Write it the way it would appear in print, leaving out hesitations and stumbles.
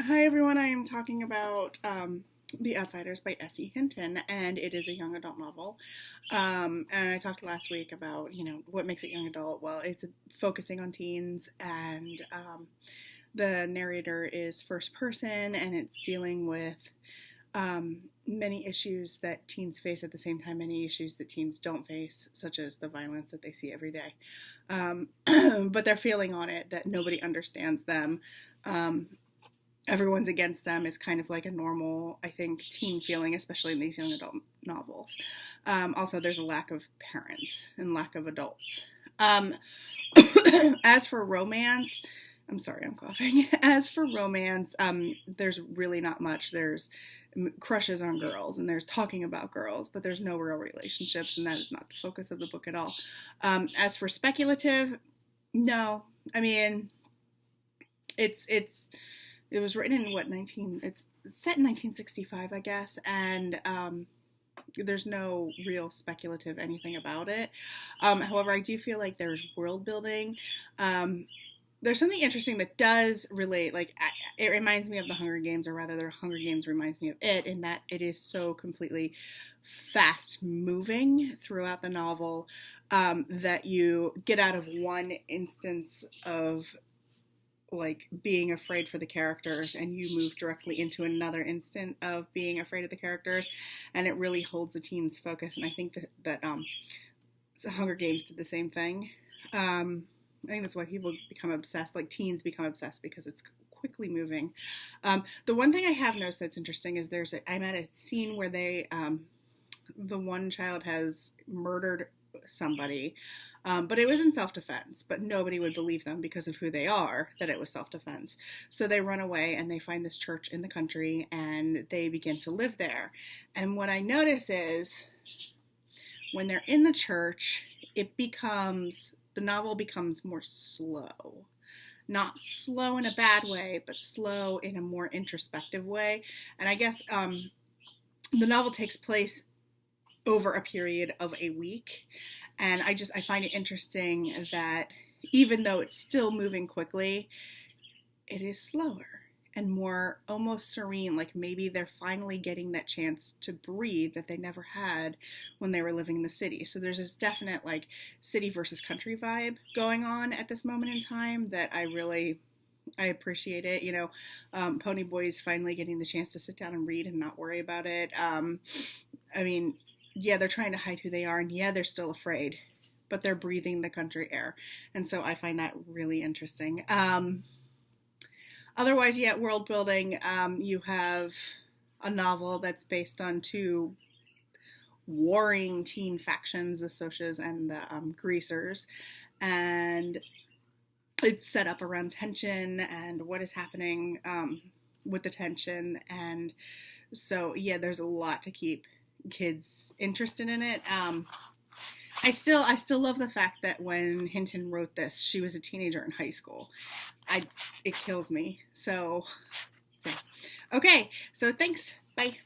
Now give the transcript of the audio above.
Hi everyone, I am talking about The Outsiders by S.E. Hinton, and it is a young adult novel. And I talked last week about, what makes it young adult. Well, it's focusing on teens, and the narrator is first person, and it's dealing with many issues that teens face at the same time, many issues that teens don't face, such as the violence that they see every day. But they're feeling on it that nobody understands them. Everyone's against them is kind of like a normal, I think, teen feeling, especially in these young adult novels. Also, there's a lack of parents and lack of adults. As for romance, I'm sorry, I'm coughing. As for romance, there's really not much. There's crushes on girls, and there's talking about girls, but there's no real relationships, and that is not the focus of the book at all. As for speculative, no. I mean, it was written in it's set in 1965, I guess, and there's no real speculative anything about it. However, I do feel like there's world building. There's something interesting that does relate, it reminds me of the Hunger Games, or rather the Hunger Games reminds me of it, in that it is so completely fast moving throughout the novel that you get out of one instance of being afraid for the characters, and you move directly into another instant of being afraid of the characters, and it really holds the teens' focus. And I think that Hunger Games did the same thing. I think that's why people become obsessed, teens become obsessed, because it's quickly moving. The one thing I have noticed that's interesting is I'm at a scene where the one child has murdered somebody, but it was in self-defense, but nobody would believe them because of who they are, that it was self-defense. So they run away and they find this church in the country, and they begin to live there. And what I notice is when they're in the church, the novel becomes more slow. Not slow in a bad way, but slow in a more introspective way. And I guess the novel takes place over a period of a week. And I find it interesting that even though it's still moving quickly, it is slower and more almost serene. Like maybe they're finally getting that chance to breathe that they never had when they were living in the city. So there's this definite city versus country vibe going on at this moment in time that I appreciate it. Ponyboy's finally getting the chance to sit down and read and not worry about it. Yeah, they're trying to hide who they are, and yeah, they're still afraid, but they're breathing the country air. And so I find that really interesting. Otherwise, yeah, world building, you have a novel that's based on two warring teen factions, the Socias and the Greasers, and it's set up around tension and what is happening with the tension. And so, yeah, there's a lot to keep kids interested in it. I still love the fact that when Hinton wrote this, she was a teenager in high school. It kills me. So, yeah. Okay, so thanks. Bye.